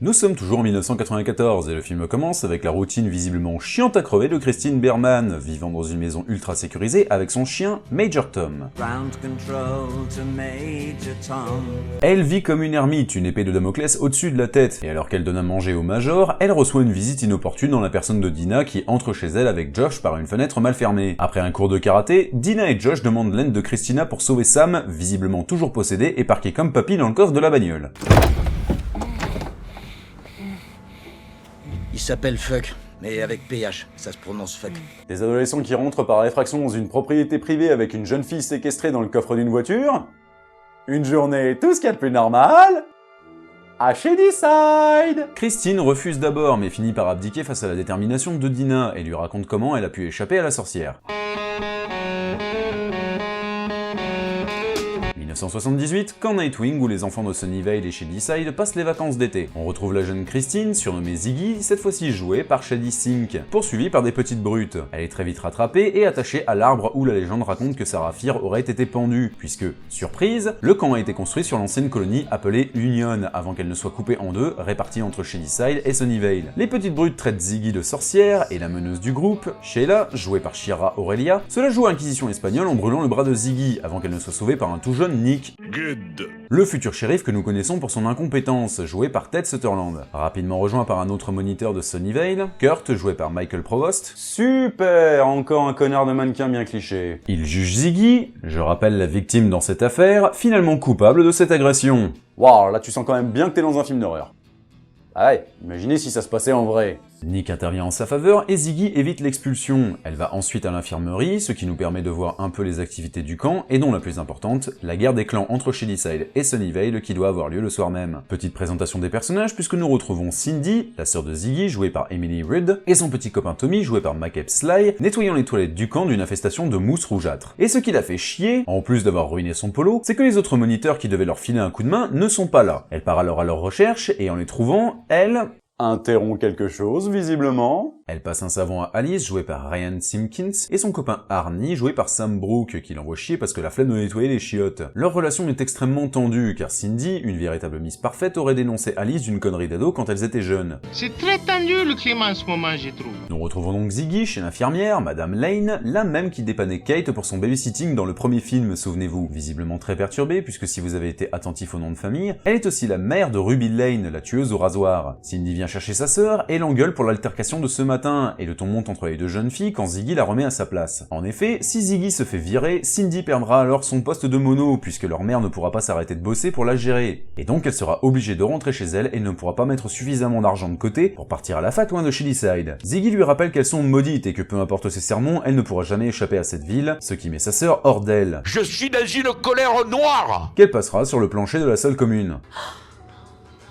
Nous sommes toujours en 1994 et le film commence avec la routine visiblement chiante à crever de Christine Berman, vivant dans une maison ultra sécurisée avec son chien Major Tom. Elle vit comme une ermite, une épée de Damoclès au-dessus de la tête, et alors qu'elle donne à manger au Major, elle reçoit une visite inopportune dans la personne de Dina qui entre chez elle avec Josh par une fenêtre mal fermée. Après un cours de karaté, Dina et Josh demandent l'aide de Christina pour sauver Sam, visiblement toujours possédé et parqué comme papy dans le coffre de la bagnole. Il s'appelle Fuck, mais avec PH, ça se prononce Fuck. Des adolescents qui rentrent par effraction dans une propriété privée avec une jeune fille séquestrée dans le coffre d'une voiture. Une journée tout ce qu'il y a de plus normal à Shadyside. Christine refuse d'abord mais finit par abdiquer face à la détermination de Dina et lui raconte comment elle a pu échapper à la sorcière. 1978, quand Nightwing ou les enfants de Sunnyvale et Shadyside passent les vacances d'été. On retrouve la jeune Christine, surnommée Ziggy, cette fois-ci jouée par Shady Sink, poursuivie par des petites brutes. Elle est très vite rattrapée et attachée à l'arbre où la légende raconte que Sarah Fear aurait été pendue, puisque, surprise, le camp a été construit sur l'ancienne colonie appelée Union, avant qu'elle ne soit coupée en deux, répartie entre Shadyside et Sunnyvale. Les petites brutes traitent Ziggy de sorcière, et la meneuse du groupe, Sheila, jouée par Shira Aurelia, se la joue à Inquisition espagnole en brûlant le bras de Ziggy, avant qu'elle ne soit sauvée par un tout jeune Nick. Good. Le futur shérif que nous connaissons pour son incompétence, joué par Ted Sutherland. Rapidement rejoint par un autre moniteur de Sunnyvale, Kurt, joué par Michael Provost. Super, encore un connard de mannequin bien cliché. Il juge Ziggy, je rappelle la victime dans cette affaire, finalement coupable de cette agression. Waouh, là tu sens quand même bien que t'es dans un film d'horreur. Ah ouais, imaginez si ça se passait en vrai. Nick intervient en sa faveur et Ziggy évite l'expulsion. Elle va ensuite à l'infirmerie, ce qui nous permet de voir un peu les activités du camp, et dont la plus importante, la guerre des clans entre Shadyside et Sunnyvale qui doit avoir lieu le soir même. Petite présentation des personnages puisque nous retrouvons Cindy, la sœur de Ziggy, jouée par Emily Reed, et son petit copain Tommy, joué par Macep Sly, nettoyant les toilettes du camp d'une infestation de mousse rougeâtre. Et ce qui l'a fait chier, en plus d'avoir ruiné son polo, c'est que les autres moniteurs qui devaient leur filer un coup de main ne sont pas là. Elle part alors à leur recherche, et en les trouvant, elle interrompt quelque chose, visiblement. Elle passe un savon à Alice, jouée par Ryan Simpkins, et son copain Arnie, joué par Sam Brooke, qui l'envoie chier parce que la flemme de nettoyer les chiottes. Leur relation est extrêmement tendue, car Cindy, une véritable Miss Parfaite, aurait dénoncé Alice d'une connerie d'ado quand elles étaient jeunes. C'est très tendu le climat en ce moment, j'y trouve. Nous retrouvons donc Ziggy chez l'infirmière, Madame Lane, la même qui dépannait Kate pour son babysitting dans le premier film, souvenez-vous. Visiblement très perturbée, puisque si vous avez été attentif au nom de famille, elle est aussi la mère de Ruby Lane, la tueuse au rasoir. Cindy vient chercher sa sœur et l'engueule pour l'altercation de ce matin, et le ton monte entre les deux jeunes filles quand Ziggy la remet à sa place. En effet, si Ziggy se fait virer, Cindy perdra alors son poste de mono, puisque leur mère ne pourra pas s'arrêter de bosser pour la gérer. Et donc elle sera obligée de rentrer chez elle et ne pourra pas mettre suffisamment d'argent de côté pour partir à la fac loin de Shadyside. Ziggy lui rappelle qu'elles sont maudites et que peu importe ses sermons, elle ne pourra jamais échapper à cette ville, ce qui met sa sœur hors d'elle. Je suis dans une colère noire. Qu'elle passera sur le plancher de la salle commune.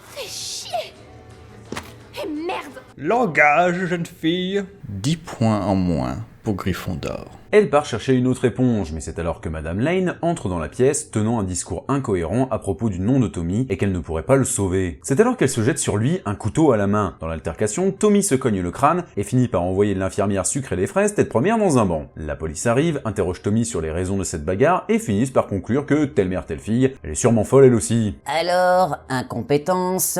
Fais chier. Et merde. Langage, jeune fille. 10 points en moins pour Gryffondor. Elle part chercher une autre éponge, mais c'est alors que Madame Lane entre dans la pièce, tenant un discours incohérent à propos du nom de Tommy, et qu'elle ne pourrait pas le sauver. C'est alors qu'elle se jette sur lui, un couteau à la main. Dans l'altercation, Tommy se cogne le crâne, et finit par envoyer l'infirmière sucrer les fraises tête première dans un banc. La police arrive, interroge Tommy sur les raisons de cette bagarre, et finissent par conclure que, telle mère telle fille, elle est sûrement folle elle aussi. Alors, incompétence,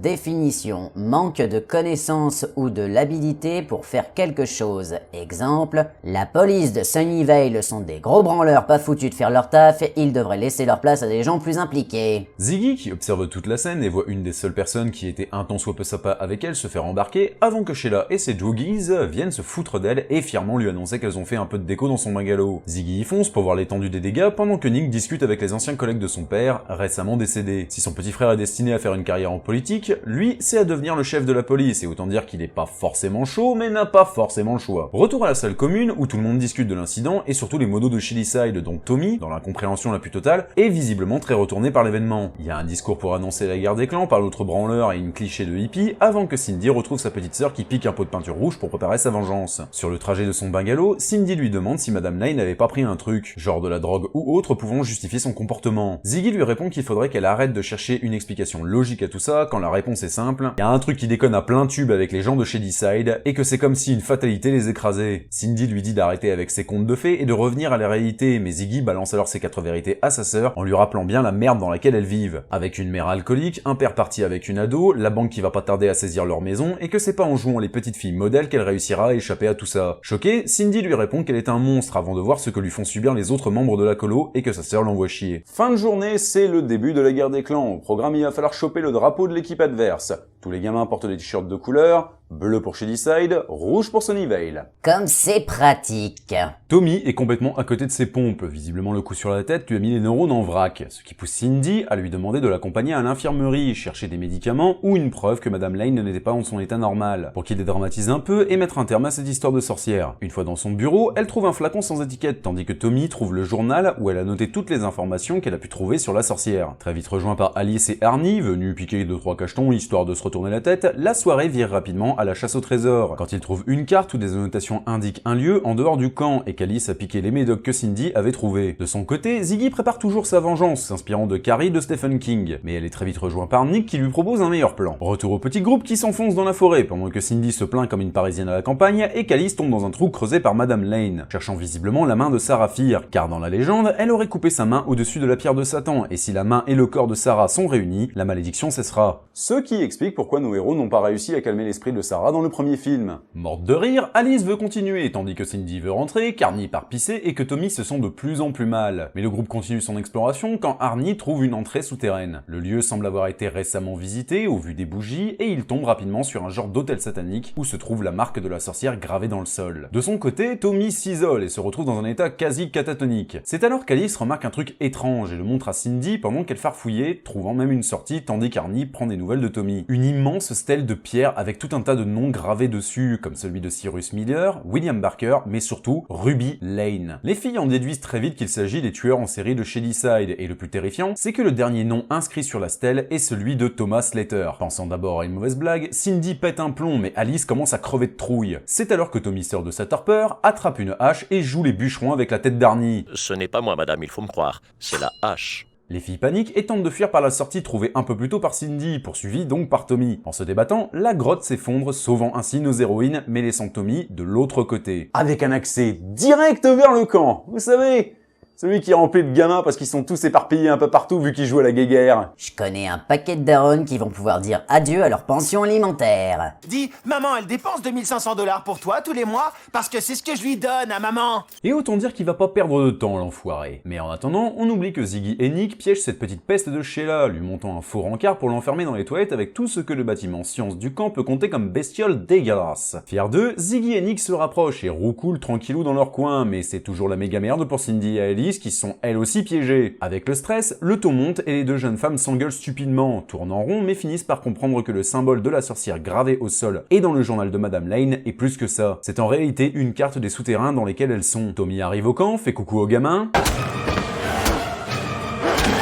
définition, manque de connaissances ou de l'habilité pour faire quelque chose. Exemple, la police de Sunnyvale sont des gros branleurs pas foutus de faire leur taf, et ils devraient laisser leur place à des gens plus impliqués. Ziggy, qui observe toute la scène et voit une des seules personnes qui était un tant soit peu sympa avec elle se faire embarquer, avant que Sheila et ses Joogies viennent se foutre d'elle et fièrement lui annoncer qu'elles ont fait un peu de déco dans son bungalow. Ziggy y fonce pour voir l'étendue des dégâts pendant que Nick discute avec les anciens collègues de son père, récemment décédé. Si son petit frère est destiné à faire une carrière en politique, lui, c'est à devenir le chef de la police, et autant dire qu'il est pas forcément chaud, mais n'a pas forcément le choix. Retour à la salle commune où tout le monde discute de l'incident et surtout les modos de Shadyside, dont Tommy, dans l'incompréhension la plus totale, est visiblement très retourné par l'événement. Il y a un discours pour annoncer la guerre des clans par l'autre branleur et une cliché de hippie avant que Cindy retrouve sa petite sœur qui pique un pot de peinture rouge pour préparer sa vengeance. Sur le trajet de son bungalow, Cindy lui demande si Madame Lane n'avait pas pris un truc, genre de la drogue ou autre pouvant justifier son comportement. Ziggy lui répond qu'il faudrait qu'elle arrête de chercher une explication logique à tout ça quand la réponse est simple, il y a un truc qui déconne à plein tube avec les gens de Shadyside et que c'est comme si une fatalité les écrasait. Cindy lui dit d'arrêter avec ses contes de fées et de revenir à la réalité, mais Ziggy balance alors ses 4 vérités à sa sœur en lui rappelant bien la merde dans laquelle elles vivent. Avec une mère alcoolique, un père parti avec une ado, la banque qui va pas tarder à saisir leur maison, et que c'est pas en jouant les petites filles modèles qu'elle réussira à échapper à tout ça. Choquée, Cindy lui répond qu'elle est un monstre avant de voir ce que lui font subir les autres membres de la colo et que sa sœur l'envoie chier. Fin de journée, c'est le début de la guerre des clans. Au programme, il va falloir choper le drapeau de l'équipe adverse. Tous les gamins portent des t-shirts de couleur, bleu pour Shadyside, rouge pour Sunnyvale. Comme c'est pratique. Tommy est complètement à côté de ses pompes. Visiblement, le coup sur la tête lui a mis les neurones en vrac, ce qui pousse Cindy à lui demander de l'accompagner à l'infirmerie, chercher des médicaments ou une preuve que Madame Lane n'était pas en son état normal, pour qu'il dédramatise un peu et mettre un terme à cette histoire de sorcière. Une fois dans son bureau, elle trouve un flacon sans étiquette, tandis que Tommy trouve le journal où elle a noté toutes les informations qu'elle a pu trouver sur la sorcière. Très vite rejoint par Alice et Arnie, venus piquer 2-3 cachetons histoire de se retourner la tête, la soirée vire rapidement à la chasse au trésor, quand ils trouvent une carte où des annotations indiquent un lieu en dehors du camp et qu'Alice a piqué les médocs que Cindy avait trouvés. De son côté, Ziggy prépare toujours sa vengeance, s'inspirant de Carrie de Stephen King, mais elle est très vite rejointe par Nick qui lui propose un meilleur plan. Retour au petit groupe qui s'enfonce dans la forêt pendant que Cindy se plaint comme une parisienne à la campagne et qu'Alice tombe dans un trou creusé par Madame Lane, cherchant visiblement la main de Sarah Fear, car dans la légende, elle aurait coupé sa main au-dessus de la pierre de Satan, et si la main et le corps de Sarah sont réunis, la malédiction cessera. Ce qui explique pourquoi nos héros n'ont pas réussi à calmer l'esprit de Sarah dans le premier film. Morte de rire, Alice veut continuer, tandis que Cindy veut rentrer, qu'Arnie part pisser et que Tommy se sent de plus en plus mal. Mais le groupe continue son exploration quand Arnie trouve une entrée souterraine. Le lieu semble avoir été récemment visité au vu des bougies et il tombe rapidement sur un genre d'hôtel satanique où se trouve la marque de la sorcière gravée dans le sol. De son côté, Tommy s'isole et se retrouve dans un état quasi catatonique. C'est alors qu'Alice remarque un truc étrange et le montre à Cindy pendant qu'elle farfouillait, trouvant même une sortie tandis qu'Arnie prend des nouvelles de Tommy. Une immense stèle de pierre avec tout un tas de noms gravés dessus, comme celui de Cyrus Miller, William Barker, mais surtout Ruby Lane. Les filles en déduisent très vite qu'il s'agit des tueurs en série de Shadyside, et le plus terrifiant, c'est que le dernier nom inscrit sur la stèle est celui de Thomas Slater. Pensant d'abord à une mauvaise blague, Cindy pète un plomb, mais Alice commence à crever de trouille. C'est alors que Tommy sort de sa torpeur, attrape une hache et joue les bûcherons avec la tête d'Arnie. Ce n'est pas moi, madame, il faut me croire. C'est la hache. Les filles paniquent et tentent de fuir par la sortie trouvée un peu plus tôt par Cindy, poursuivie donc par Tommy. En se débattant, la grotte s'effondre, sauvant ainsi nos héroïnes, mais laissant Tommy de l'autre côté. Avec un accès direct vers le camp, vous savez, celui qui est rempli de gamins parce qu'ils sont tous éparpillés un peu partout vu qu'ils jouent à la guéguerre. Je connais un paquet de darons qui vont pouvoir dire adieu à leur pension alimentaire. Dis, maman, elle dépense 2500 $ pour toi tous les mois parce que c'est ce que je lui donne à maman. Et autant dire qu'il va pas perdre de temps, l'enfoiré. Mais en attendant, on oublie que Ziggy et Nick piègent cette petite peste de Sheila, lui montant un faux rencard pour l'enfermer dans les toilettes avec tout ce que le bâtiment science du camp peut compter comme bestiole dégueulasse. Fiers d'eux, Ziggy et Nick se rapprochent et roucoulent tranquillou dans leur coin, mais c'est toujours la méga merde pour Cindy et Alice qui sont elles aussi piégées. Avec le stress, le ton monte et les deux jeunes femmes s'engueulent stupidement, tournent en rond mais finissent par comprendre que le symbole de la sorcière gravé au sol et dans le journal de Madame Lane est plus que ça. C'est en réalité une carte des souterrains dans lesquels elles sont. Tommy arrive au camp, fait coucou aux gamins.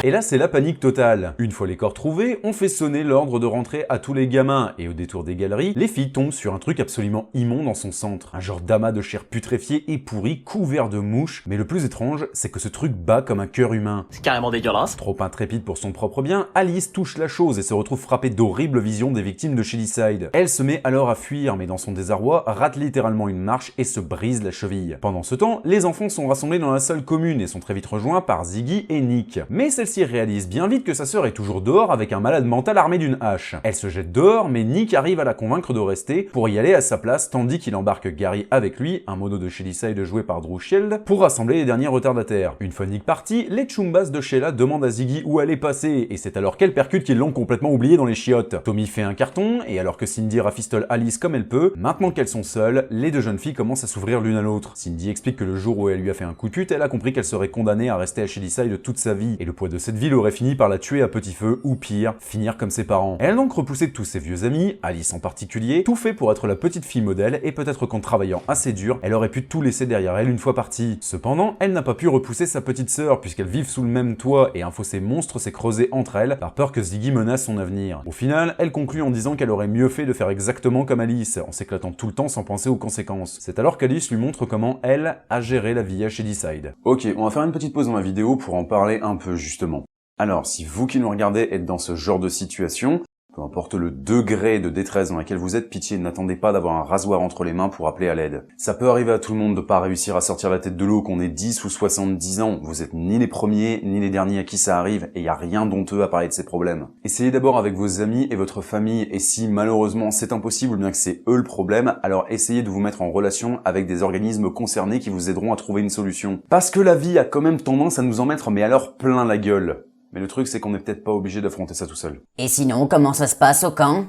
Et là, c'est la panique totale. Une fois les corps trouvés, on fait sonner l'ordre de rentrer à tous les gamins, et au détour des galeries, les filles tombent sur un truc absolument immonde en son centre. Un genre d'amas de chair putréfiée et pourrie, couvert de mouches, mais le plus étrange, c'est que ce truc bat comme un cœur humain. C'est carrément dégueulasse. Trop intrépide pour son propre bien, Alice touche la chose et se retrouve frappée d'horribles visions des victimes de Shadyside. Elle se met alors à fuir, mais dans son désarroi, rate littéralement une marche et se brise la cheville. Pendant ce temps, les enfants sont rassemblés dans la salle commune et sont très vite rejoints par Ziggy et Nick. Mais celle-ci réalise bien vite que sa sœur est toujours dehors avec un malade mental armé d'une hache. Elle se jette dehors, mais Nick arrive à la convaincre de rester pour y aller à sa place, tandis qu'il embarque Gary avec lui, un mono de Shadyside joué par Drew Shield, pour rassembler les derniers retardataires. Une fois Nick parti, les Chumbas de Sheila demandent à Ziggy où elle est passée, et c'est alors qu'elle percute qu'ils l'ont complètement oublié dans les chiottes. Tommy fait un carton, et alors que Cindy rafistole Alice comme elle peut, maintenant qu'elles sont seules, les deux jeunes filles commencent à s'ouvrir l'une à l'autre. Cindy explique que le jour où elle lui a fait un coup de pute, elle a compris qu'elle serait condamnée à rester à Shadyside toute sa vie, et le poids de cette ville aurait fini par la tuer à petit feu, ou pire, finir comme ses parents. Elle a donc repoussé tous ses vieux amis, Alice en particulier, tout fait pour être la petite fille modèle, et peut-être qu'en travaillant assez dur, elle aurait pu tout laisser derrière elle une fois partie. Cependant, elle n'a pas pu repousser sa petite sœur, puisqu'elles vivent sous le même toit, et un fossé monstre s'est creusé entre elles, par peur que Ziggy menace son avenir. Au final, elle conclut en disant qu'elle aurait mieux fait de faire exactement comme Alice, en s'éclatant tout le temps sans penser aux conséquences. C'est alors qu'Alice lui montre comment elle a géré la vie à Shadyside. Ok, on va faire une petite pause dans la vidéo pour en parler un peu justement. Alors, si vous qui nous regardez êtes dans ce genre de situation, Peu importe le degré de détresse dans laquelle vous êtes, pitié, n'attendez pas d'avoir un rasoir entre les mains pour appeler à l'aide. Ça peut arriver à tout le monde de pas réussir à sortir la tête de l'eau, qu'on ait 10 ou 70 ans. Vous êtes ni les premiers, ni les derniers à qui ça arrive, et y a rien d'honteux à parler de ces problèmes. Essayez d'abord avec vos amis et votre famille, et si malheureusement c'est impossible, bien que c'est eux le problème, alors essayez de vous mettre en relation avec des organismes concernés qui vous aideront à trouver une solution. Parce que la vie a quand même tendance à nous en mettre mais alors plein la gueule. Mais le truc, c'est qu'on n'est peut-être pas obligé d'affronter ça tout seul. Et sinon, comment ça se passe au camp?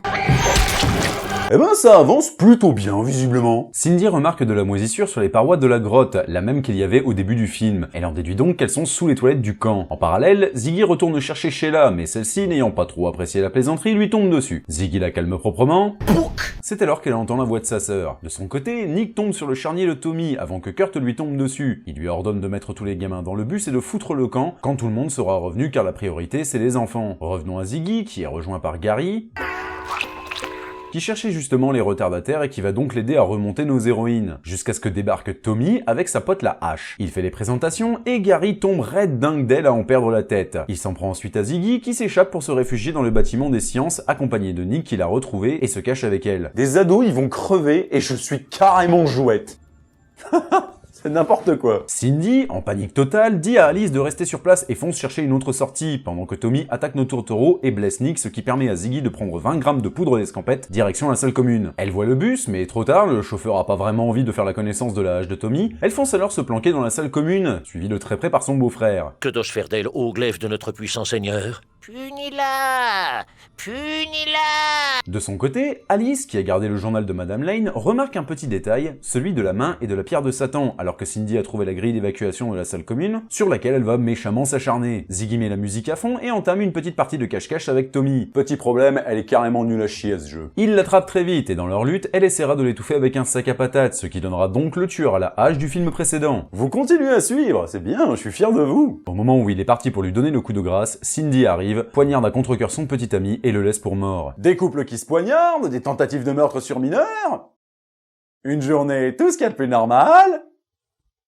Eh ben, ça avance plutôt bien, visiblement. Cindy remarque de la moisissure sur les parois de la grotte, la même qu'il y avait au début du film. Elle en déduit donc qu'elles sont sous les toilettes du camp. En parallèle, Ziggy retourne chercher Sheila, mais celle-ci, n'ayant pas trop apprécié la plaisanterie, lui tombe dessus. Ziggy la calme proprement. C'est alors qu'elle entend la voix de sa sœur. De son côté, Nick tombe sur le charnier de Tommy avant que Kurt lui tombe dessus. Il lui ordonne de mettre tous les gamins dans le bus et de foutre le camp quand tout le monde sera revenu car la priorité c'est les enfants. Revenons à Ziggy, qui est rejoint par Gary, qui cherchait justement les retardataires et qui va donc l'aider à remonter nos héroïnes, jusqu'à ce que débarque Tommy avec sa pote la hache. Il fait les présentations et Gary tombe raide dingue d'elle à en perdre la tête. Il s'en prend ensuite à Ziggy qui s'échappe pour se réfugier dans le bâtiment des sciences accompagné de Nick qui l'a retrouvé et se cache avec elle. Des ados, ils vont crever et je suis carrément jouette. C'est n'importe quoi. Cindy, en panique totale, dit à Alice de rester sur place et fonce chercher une autre sortie, pendant que Tommy attaque nos tourtereaux et blesse Nick, ce qui permet à Ziggy de prendre 20 grammes de poudre d'escampette, direction la salle commune. Elle voit le bus, mais trop tard, le chauffeur a pas vraiment envie de faire la connaissance de la hache de Tommy. Elle fonce alors se planquer dans la salle commune, suivie de très près par son beau-frère. Que dois-je faire d'elle, ô glaive de notre puissant seigneur? Punis-la! Punis-la! De son côté, Alice, qui a gardé le journal de Madame Lane, remarque un petit détail, celui de la main et de la pierre de Satan, alors que Cindy a trouvé la grille d'évacuation de la salle commune, sur laquelle elle va méchamment s'acharner. Ziggy met la musique à fond et entame une petite partie de cache-cache avec Tommy. Petit problème, elle est carrément nulle à chier à ce jeu. Il l'attrape très vite et dans leur lutte, elle essaiera de l'étouffer avec un sac à patates, ce qui donnera donc le tueur à la hache du film précédent. Vous continuez à suivre, c'est bien, je suis fier de vous. Au moment où il est parti pour lui donner le coup de grâce, Cindy arrive, poignarde à contre-cœur son petit ami et le laisse pour mort. Des couples qui se poignardent, des tentatives de meurtre sur mineurs, une journée tout ce qu'il y a de plus normal.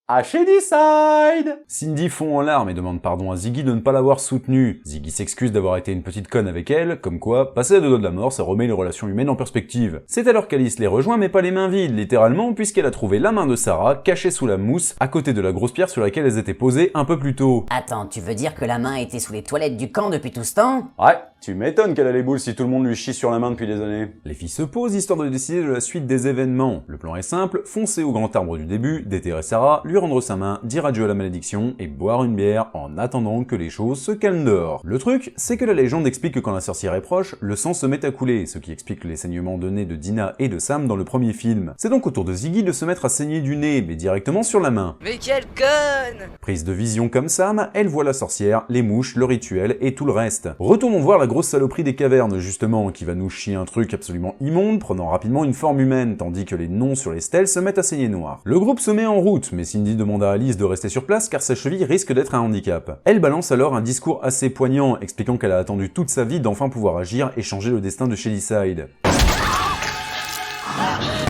À Shadyside! Cindy fond en larmes et demande pardon à Ziggy de ne pas l'avoir soutenue. Ziggy s'excuse d'avoir été une petite conne avec elle, comme quoi, passer à deux doigts de la mort, ça remet les relations humaines en perspective. C'est alors qu'Alice les rejoint, mais pas les mains vides, littéralement, puisqu'elle a trouvé la main de Sarah cachée sous la mousse, à côté de la grosse pierre sur laquelle elles étaient posées un peu plus tôt. Attends, tu veux dire que la main était sous les toilettes du camp depuis tout ce temps? Ouais, tu m'étonnes qu'elle a les boules si tout le monde lui chie sur la main depuis des années. Les filles se posent histoire de décider de la suite des événements. Le plan est simple, foncer au grand arbre du début, déterrer Sarah, lui rendre sa main, dire adieu à la malédiction et boire une bière en attendant que les choses se calment dehors. Le truc, c'est que la légende explique que quand la sorcière est proche, le sang se met à couler, ce qui explique les saignements de nez de Dina et de Sam dans le premier film. C'est donc au tour de Ziggy de se mettre à saigner du nez, mais directement sur la main. Mais quelle conne! Prise de vision comme Sam, elle voit la sorcière, les mouches, le rituel et tout le reste. Retournons voir la grosse saloperie des cavernes justement, qui va nous chier un truc absolument immonde, prenant rapidement une forme humaine, tandis que les noms sur les stèles se mettent à saigner noir. Le groupe se met en route, mais Cindy demande à Alice de rester sur place car sa cheville risque d'être un handicap. Elle balance alors un discours assez poignant, expliquant qu'elle a attendu toute sa vie d'enfin pouvoir agir et changer le destin de Shadyside.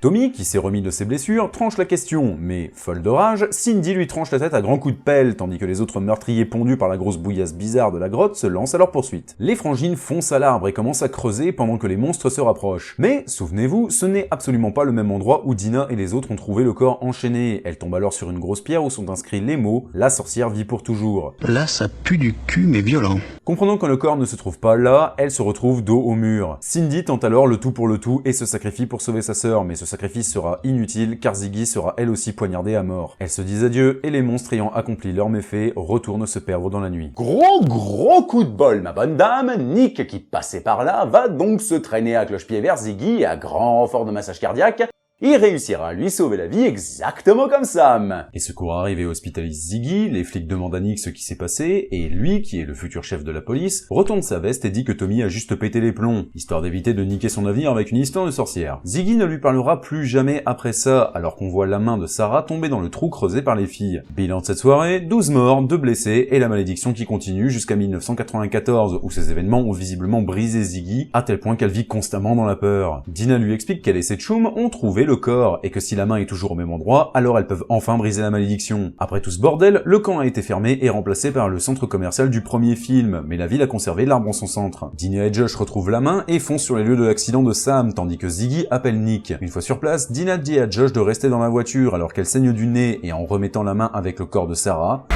Tommy, qui s'est remis de ses blessures, tranche la question, mais, folle de rage, Cindy lui tranche la tête à grands coups de pelle, tandis que les autres meurtriers pondus par la grosse bouillasse bizarre de la grotte se lancent à leur poursuite. Les frangines foncent à l'arbre et commencent à creuser pendant que les monstres se rapprochent. Mais, souvenez-vous, ce n'est absolument pas le même endroit où Dina et les autres ont trouvé le corps enchaîné. Elle tombe alors sur une grosse pierre où sont inscrits les mots « La sorcière vit pour toujours ». Là, ça pue du cul, mais violent. Comprenant que le corps ne se trouve pas là, elle se retrouve dos au mur. Cindy tente alors le tout pour le tout et se sacrifie pour sauver sa sœur, mais ce sacrifice sera inutile car Ziggy sera elle aussi poignardée à mort. Elles se disent adieu et les monstres ayant accompli leur méfait retournent se perdre dans la nuit. Gros coup de bol, ma bonne dame. Nick, qui passait par là, va donc se traîner à cloche-pied vers Ziggy à grand renfort de massage cardiaque. Il réussira à lui sauver la vie exactement comme Sam. Les secours arrivent et hospitalisent Ziggy, les flics demandent à Nick ce qui s'est passé, et lui, qui est le futur chef de la police, retourne sa veste et dit que Tommy a juste pété les plombs, histoire d'éviter de niquer son avenir avec une histoire de sorcière. Ziggy ne lui parlera plus jamais après ça, alors qu'on voit la main de Sarah tomber dans le trou creusé par les filles. Bilan de cette soirée, 12 morts, 2 blessés, et la malédiction qui continue jusqu'à 1994, où ces événements ont visiblement brisé Ziggy, à tel point qu'elle vit constamment dans la peur. Dina lui explique qu'elle et ses tchoums ont trouvé retrouver le corps, et que si la main est toujours au même endroit, alors elles peuvent enfin briser la malédiction. Après tout ce bordel, le camp a été fermé et remplacé par le centre commercial du premier film, mais la ville a conservé l'arbre en son centre. Dina et Josh retrouvent la main et foncent sur les lieux de l'accident de Sam, tandis que Ziggy appelle Nick. Une fois sur place, Dina dit à Josh de rester dans la voiture alors qu'elle saigne du nez et en remettant la main avec le corps de Sarah.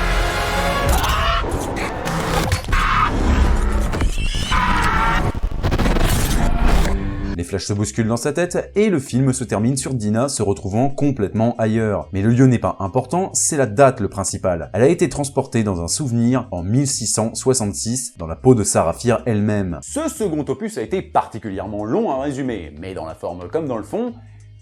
Les flashs se bousculent dans sa tête et le film se termine sur Dina se retrouvant complètement ailleurs. Mais le lieu n'est pas important, c'est la date le principal. Elle a été transportée dans un souvenir en 1666 dans la peau de Sarah Fier elle-même. Ce second opus a été particulièrement long à résumer, mais dans la forme comme dans le fond,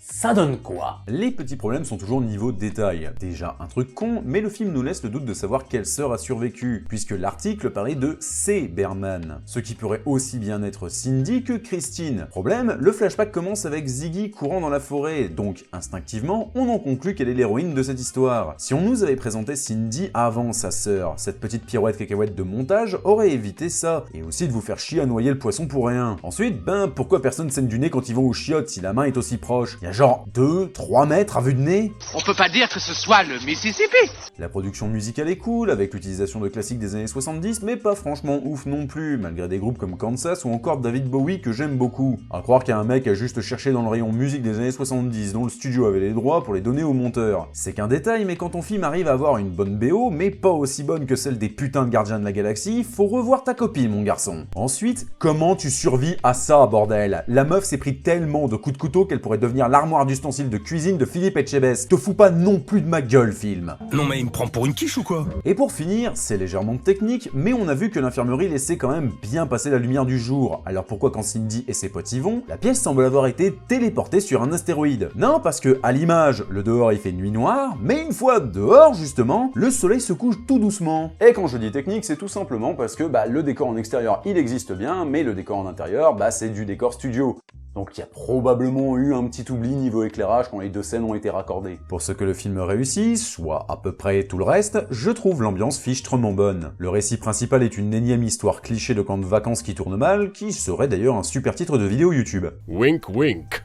ça donne quoi? Les petits problèmes sont toujours niveau détail. Déjà un truc con, mais le film nous laisse le doute de savoir quelle sœur a survécu, puisque l'article parlait de C. Berman, ce qui pourrait aussi bien être Cindy que Christine. Problème, le flashback commence avec Ziggy courant dans la forêt, donc instinctivement, on en conclut qu'elle est l'héroïne de cette histoire. Si on nous avait présenté Cindy avant sa sœur, cette petite pirouette cacahuète de montage aurait évité ça, et aussi de vous faire chier à noyer le poisson pour rien. Ensuite, pourquoi personne saigne du nez quand ils vont aux chiottes si la main est aussi proche? Y a genre 2-3 mètres à vue de nez? On peut pas dire que ce soit le Mississippi. La production musicale est cool, avec l'utilisation de classiques des années 70, mais pas franchement ouf non plus, malgré des groupes comme Kansas ou encore David Bowie que j'aime beaucoup. À croire qu'un mec a juste cherché dans le rayon musique des années 70 dont le studio avait les droits pour les donner au monteur. C'est qu'un détail, mais quand ton film arrive à avoir une bonne BO, mais pas aussi bonne que celle des putains de Gardiens de la Galaxie, faut revoir ta copie mon garçon. Ensuite, comment tu survis à ça bordel? La meuf s'est pris tellement de coups de couteau qu'elle pourrait devenir l'armoire d'ustensiles de cuisine de Philippe Etchebest. Te fous pas non plus de ma gueule, film. Non mais il me prend pour une quiche ou quoi? Et pour finir, c'est légèrement technique, mais on a vu que l'infirmerie laissait quand même bien passer la lumière du jour. Alors pourquoi quand Cindy et ses potes y vont, la pièce semble avoir été téléportée sur un astéroïde? Non, parce que à l'image, le dehors il fait nuit noire, mais une fois dehors justement, le soleil se couche tout doucement. Et quand je dis technique, c'est tout simplement parce que le décor en extérieur il existe bien, mais le décor en intérieur, c'est du décor studio. Donc il y a probablement eu un petit oubli niveau éclairage quand les deux scènes ont été raccordées. Pour ce que le film réussit, soit à peu près tout le reste, je trouve l'ambiance fichtrement bonne. Le récit principal est une énième histoire cliché de camp de vacances qui tourne mal, qui serait d'ailleurs un super titre de vidéo YouTube. Wink wink.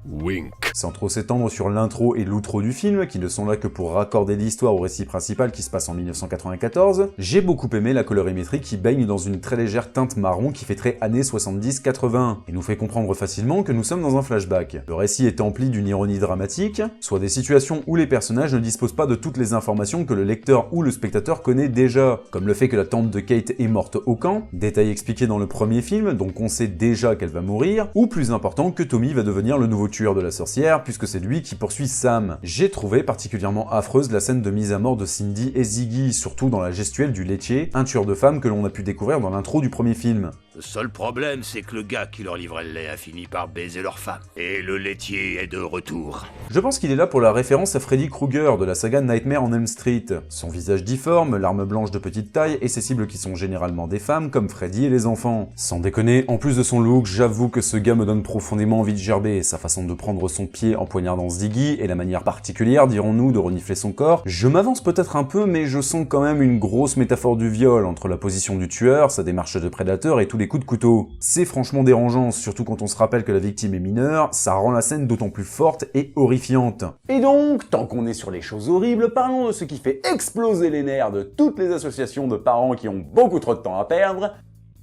Wink. Sans trop s'étendre sur l'intro et l'outro du film, qui ne sont là que pour raccorder l'histoire au récit principal qui se passe en 1994, j'ai beaucoup aimé la colorimétrie qui baigne dans une très légère teinte marron qui fait très années 70-80, et nous fait comprendre facilement que nous sommes dans un flashback. Le récit est empli d'une ironie dramatique, soit des situations où les personnages ne disposent pas de toutes les informations que le lecteur ou le spectateur connaît déjà, comme le fait que la tante de Kate est morte au camp, détail expliqué dans le premier film, donc on sait déjà qu'elle va mourir, ou plus important que Tommy va devenir le nouveau tueur de la sorcière, puisque c'est lui qui poursuit Sam. J'ai trouvé particulièrement affreuse la scène de mise à mort de Cindy et Ziggy, surtout dans la gestuelle du laitier, un tueur de femmes que l'on a pu découvrir dans l'intro du premier film. Le seul problème, c'est que le gars qui leur livrait le lait a fini par baiser leur femme. Et le laitier est de retour. Je pense qu'il est là pour la référence à Freddy Krueger de la saga Nightmare on Elm Street. Son visage difforme, l'arme blanche de petite taille et ses cibles qui sont généralement des femmes comme Freddy et les enfants. Sans déconner, en plus de son look, j'avoue que ce gars me donne profondément envie de gerber. Sa façon de prendre son pied en poignardant Ziggy et la manière particulière, dirons-nous, de renifler son corps. Je m'avance peut-être un peu, mais je sens quand même une grosse métaphore du viol entre la position du tueur, sa démarche de prédateur et tous les coups de couteau. C'est franchement dérangeant, surtout quand on se rappelle que la victime est mineure, ça rend la scène d'autant plus forte et horrifiante. Et donc, tant qu'on est sur les choses horribles, parlons de ce qui fait exploser les nerfs de toutes les associations de parents qui ont beaucoup trop de temps à perdre,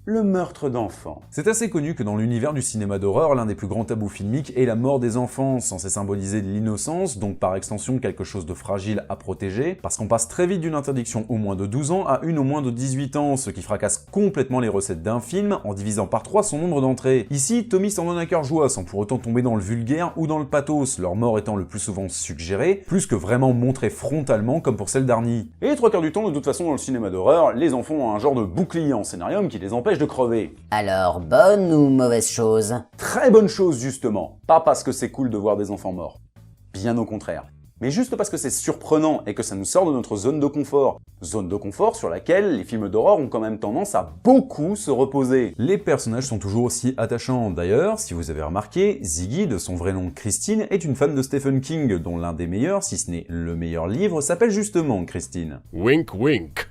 le meurtre d'enfants. C'est assez connu que dans l'univers du cinéma d'horreur, l'un des plus grands tabous filmiques est la mort des enfants, censé symboliser l'innocence, donc par extension quelque chose de fragile à protéger, parce qu'on passe très vite d'une interdiction au moins de 12 ans à une au moins de 18 ans, ce qui fracasse complètement les recettes d'un film en divisant par 3 son nombre d'entrées. Ici, Tommy s'en donne à cœur joie, sans pour autant tomber dans le vulgaire ou dans le pathos, leur mort étant le plus souvent suggérée, plus que vraiment montrée frontalement comme pour celle d'Arnie. Et 3/4 du temps, de toute façon, dans le cinéma d'horreur, les enfants ont un genre de bouclier en scénarium qui les empêche de crever. Alors, bonne ou mauvaise chose? Très bonne chose justement, pas parce que c'est cool de voir des enfants morts, bien au contraire, mais juste parce que c'est surprenant et que ça nous sort de notre zone de confort sur laquelle les films d'horreur ont quand même tendance à beaucoup se reposer. Les personnages sont toujours aussi attachants, d'ailleurs, si vous avez remarqué, Ziggy, de son vrai nom Christine, est une fan de Stephen King, dont l'un des meilleurs, si ce n'est le meilleur livre, s'appelle justement Christine. Wink wink.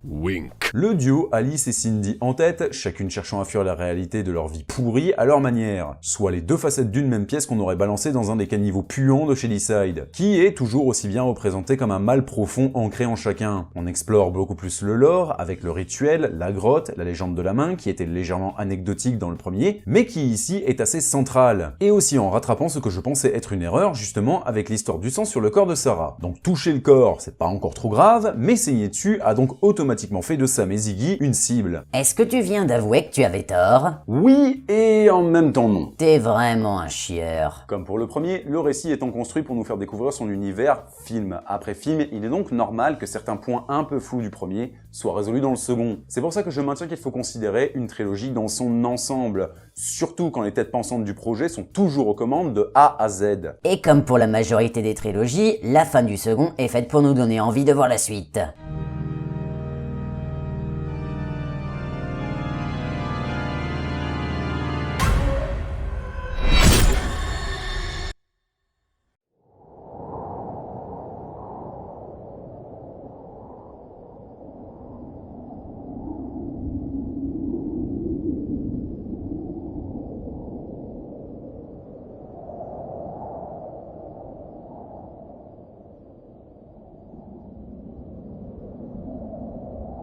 Wink. Le duo Alice et Cindy en tête, chacune cherchant à fuir la réalité de leur vie pourrie à leur manière. Soit les deux facettes d'une même pièce qu'on aurait balancé dans un des caniveaux puants de Shadyside, qui est toujours aussi bien représenté comme un mal profond ancré en chacun. On explore beaucoup plus le lore, avec le rituel, la grotte, la légende de la main, qui était légèrement anecdotique dans le premier, mais qui ici est assez centrale. Et aussi en rattrapant ce que je pensais être une erreur, justement, avec l'histoire du sang sur le corps de Sarah. Donc toucher le corps, c'est pas encore trop grave, mais saigner dessus a donc automatiquement fait de Sam et Ziggy une cible. Est-ce que tu viens d'avouer que tu avais tort? Oui, et en même temps non. T'es vraiment un chieur. Comme pour le premier, le récit étant construit pour nous faire découvrir son univers film après film, il est donc normal que certains points un peu flous du premier soient résolus dans le second. C'est pour ça que je maintiens qu'il faut considérer une trilogie dans son ensemble, surtout quand les têtes pensantes du projet sont toujours aux commandes de A à Z. Et comme pour la majorité des trilogies, la fin du second est faite pour nous donner envie de voir la suite.